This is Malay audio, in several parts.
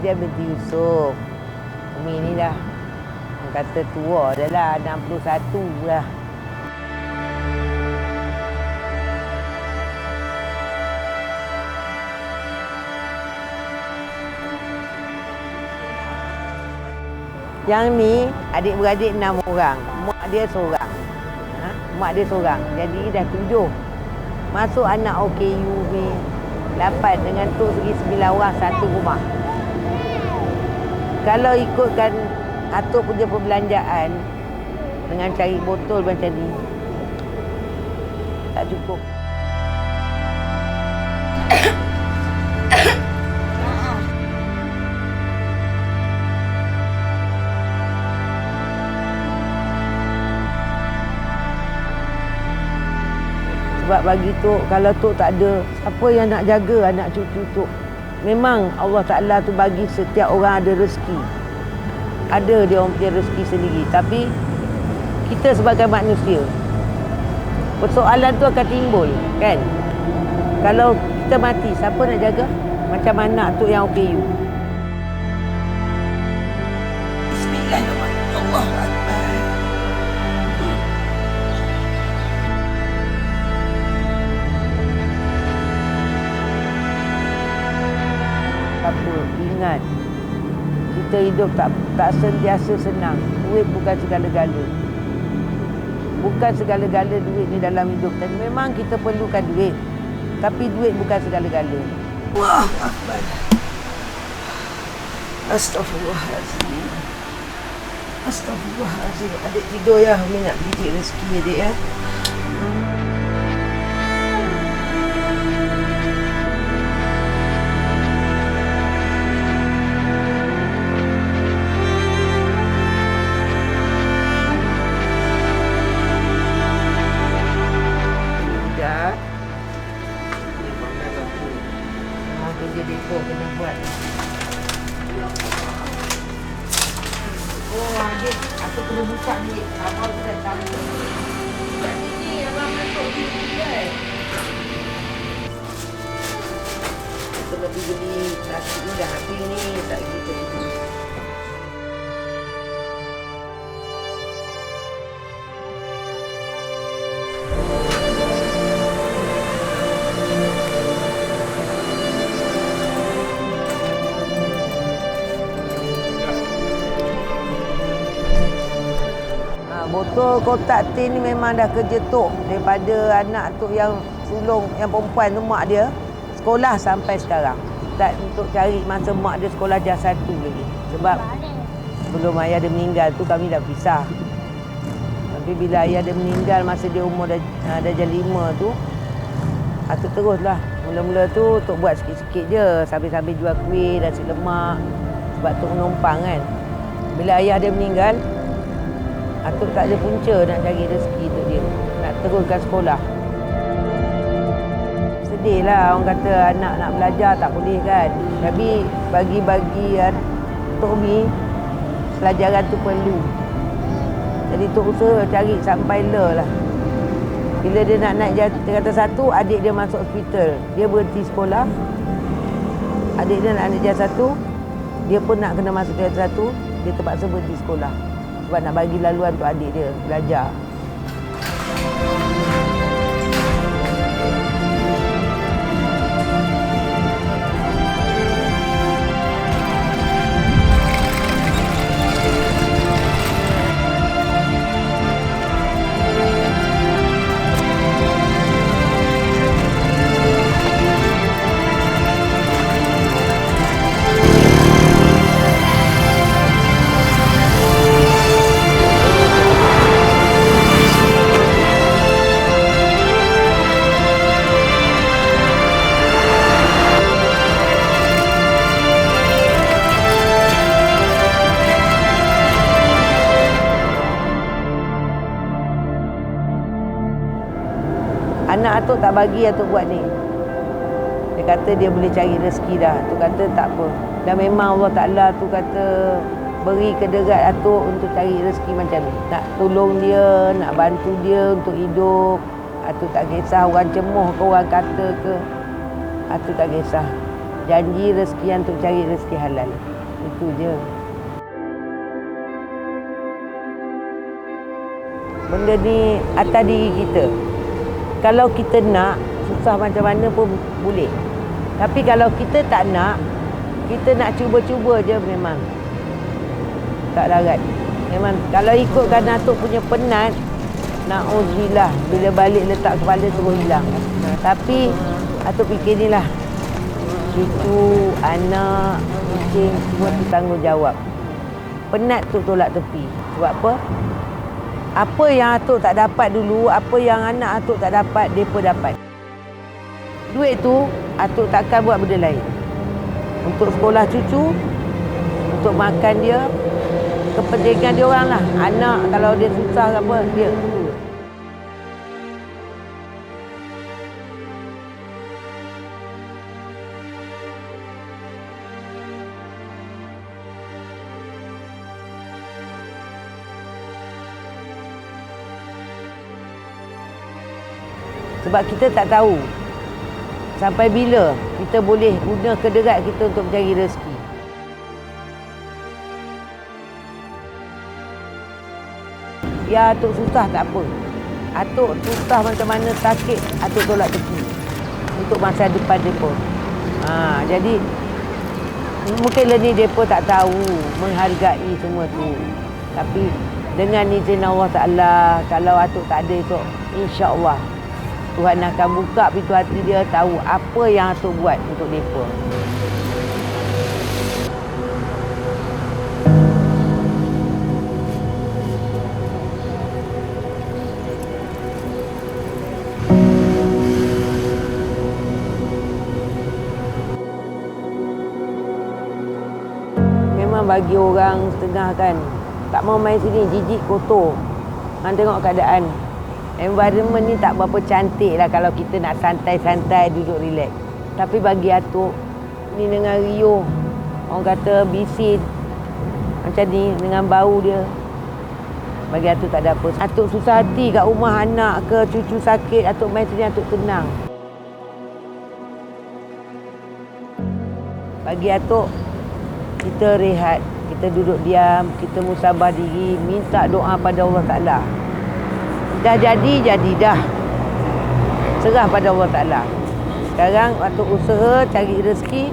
Khadijah binti Yusuf. Umi ni dah orang kata tua dah lah, 61 dah. Yang ni adik-beradik 6 orang. Mak dia seorang. Mak dia seorang. Jadi dah 7. Masuk anak OKU ni 8 dengan tu segi 9 orang satu rumah. Kalau ikutkan atuk punya perbelanjaan dengan cari botol macam ni tak cukup. Sebab bagi Tok, kalau Tok tak ada, siapa yang nak jaga anak cucu Tok? Memang Allah Ta'ala tu bagi setiap orang ada rezeki. Ada dia orang punya rezeki sendiri. Tapi kita sebagai manusia, persoalan tu akan timbul, kan? Kalau kita mati, siapa nak jaga? Macam anak Tok yang OKU. Bismillahirrahmanirrahim. Allahu Akbar. Apa? Ingat, kita hidup tak sentiasa senang. Duit bukan segala-gala. Bukan segala-gala duit ni dalam hidup. Dan memang kita perlukan duit. Tapi duit bukan segala-gala. Wah, Akbar. Astaghfirullahaladzim. Astaghfirullahaladzim. Adik tidur ya. Umi nak pergi cari rezeki adik ya. Kerja depo kena buat. Oh, adik, aku kena buka ni. Abang dah tahu. Buka ni, abang masuk ni kan. Kita pergi beli nasi ni dah habis ni. Tak gitu. Botol kotak tin ni memang dah kerja Tok daripada anak Tok yang sulung, yang perempuan tu mak dia sekolah sampai sekarang. Tak untuk cari masa mak dia sekolah jas 1 lagi. Sebab sebelum ayah dia meninggal tu kami dah pisah. Tapi bila ayah dia meninggal masa dia umur dah jas 5 tu, aku teruslah. Mula-mula tu Tok buat sikit-sikit je sambil-sambil jual kuih, nasi lemak. Sebab Tok menumpang kan. Bila ayah dia meninggal, Atuk tak ada punca nak cari rezeki untuk dia. Nak teruskan sekolah. Sedih lah orang kata anak nak belajar tak boleh kan. Tapi bagi Tok Umi, pelajaran tu perlu. Jadi Tok usaha cari sampai lah. Bila dia nak naik tingkatan 1, adik dia masuk hospital. Dia berhenti sekolah. Adik dia nak naik jas 1, dia pun nak kena masuk tingkatan 1, dia terpaksa berhenti sekolah. Sebab nak bagi laluan untuk adik dia belajar. Anak Atuk tak bagi Atuk buat ni. Dia kata dia boleh cari rezeki dah. Atuk kata tak apa. Dan memang Allah Ta'ala tu kata beri kederat Atuk untuk cari rezeki macam ni. Nak tolong dia, nak bantu dia untuk hidup. Atuk tak kisah orang cemoh ke orang kata ke. Atuk tak kisah. Janji rezeki yang untuk cari rezeki halal. Itu je. Benda ni atas diri kita. Kalau kita nak, susah macam mana pun boleh. Tapi kalau kita tak nak, kita nak cuba-cuba je memang tak larat. Memang kalau ikutkan Atuk punya penat, na'udzubillah, bila balik letak kepala terus hilang. Tapi Atuk fikir ni lah, cucu, anak, kucing, semua tu tanggungjawab. Penat tu tolak tepi. Sebab apa? Apa yang Atuk tak dapat dulu, apa yang anak Atuk tak dapat, mereka dapat. Duit tu, Atuk takkan buat benda lain. Untuk sekolah cucu, untuk makan dia, kepentingan dia orang lah. Anak kalau dia susah apa, dia. Sebab kita tak tahu sampai bila kita boleh guna kederat kita untuk mencari rezeki. Ya, Atuk susah tak apa. Atuk susah macam mana, sakit, Atuk tolak tepi untuk masa depan mereka. Jadi mungkin ni mereka tak tahu menghargai semua tu. Tapi dengan izin Allah Ta'ala, kalau Atuk tak ada esok, insya-Allah Tuhan akan buka pintu hati dia, tahu apa yang Atuk buat untuk mereka. Memang bagi orang setengah kan, tak mau main sini, jijik, kotor. Hang tengok keadaan. Environment ni tak berapa cantik lah kalau kita nak santai-santai, duduk relax. Tapi bagi Atuk, ni dengan riuh, orang kata bisin, macam ni dengan bau dia, bagi Atuk tak ada apa. Atuk susah hati kat rumah anak ke cucu sakit, Atuk main sini, Atuk tenang. Bagi Atuk, kita rehat, kita duduk diam, kita musabah diri, minta doa pada Allah Ta'ala. Dah jadi dah. Serah pada Allah Ta'ala. Sekarang Atuk usaha cari rezeki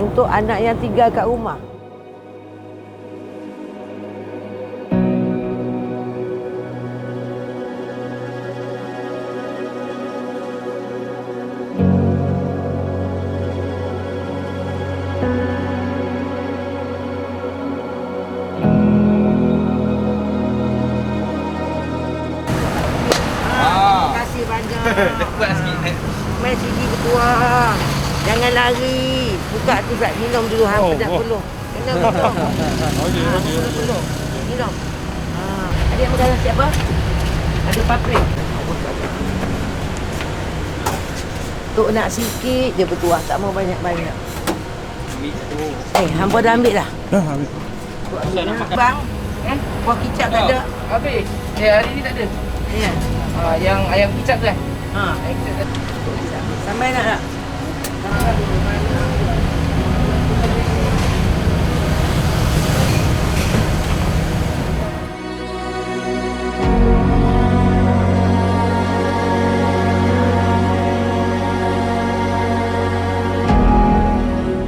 untuk anak yang tinggal kat rumah. Cepat sikit. Main sini ketua. Jangan lari. Buka tu Zat. Minum dulu. Penat peluh. Kena minum. Peluh. Minum. Ada yang makan nasi apa? Ada paprik. Tok nak sikit je bertuah. Tak mau banyak-banyak. Hampa dah ambil dah? Dah habis. Bang, kuah kicap tak ada? Habis. Hari ni tak ada. Ya. Yang ayam kicap tu kan? Ayam kicap. Sampai nak tak?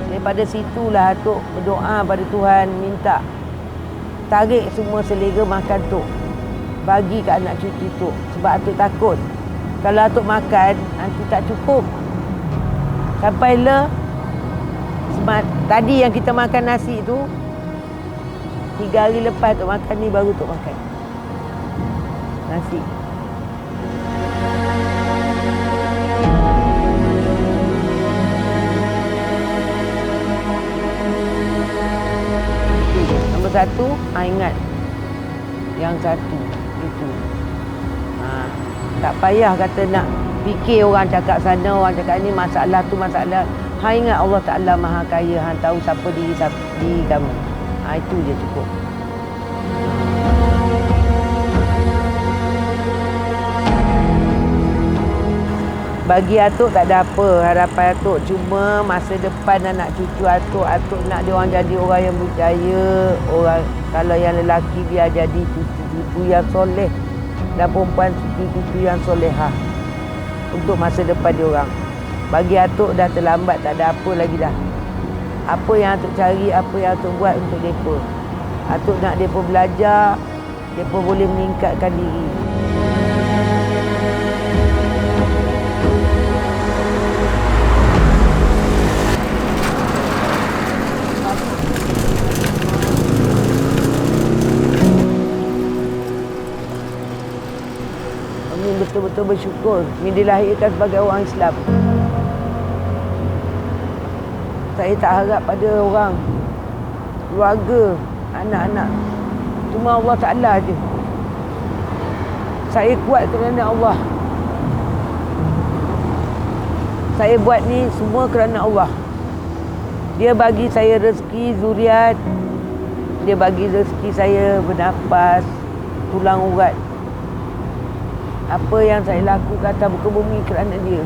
Daripada situlah Atuk berdoa pada Tuhan, minta tarik semua selera makan Tok, bagi ke anak cucu Tok. Sebab Atuk takut kalau Atuk makan nanti tak cukup. Sampailah tadi yang kita makan nasi tu, 3 hari lepas Tok makan ni, baru Tok makan nasi. Nombor 1, ingat yang satu itu. Tak payah kata nak fikir orang cakap sana, orang cakap ni, masalah tu masalah. Ingat Allah Ta'ala Maha Kaya, hang tahu siapa diri kamu. Itu je cukup. Bagi Atuk tak ada apa. Harapan Atuk cuma masa depan anak cucu Atuk. Atuk nak dia orang jadi orang yang berjaya. Orang, kalau yang lelaki biar jadi cucu-cucu yang soleh. Dan perempuan cucu-cucu yang solehah. Untuk masa depan dia orang. Bagi Atuk dah terlambat, tak ada apa lagi dah. Apa yang Atuk cari, apa yang Atuk buat untuk mereka. Atuk nak mereka belajar, mereka boleh meningkatkan diri. Kami betul-betul bersyukur. Kami dilahirkan sebagai orang Islam. Saya tak harap pada orang, keluarga, anak-anak. Cuma Allah Ta'ala je. Saya kuat kerana Allah. Saya buat ni semua kerana Allah. Dia bagi saya rezeki zuriat. Dia bagi rezeki saya bernafas, tulang urat. Apa yang saya lakukan atas muka bumi kerana dia.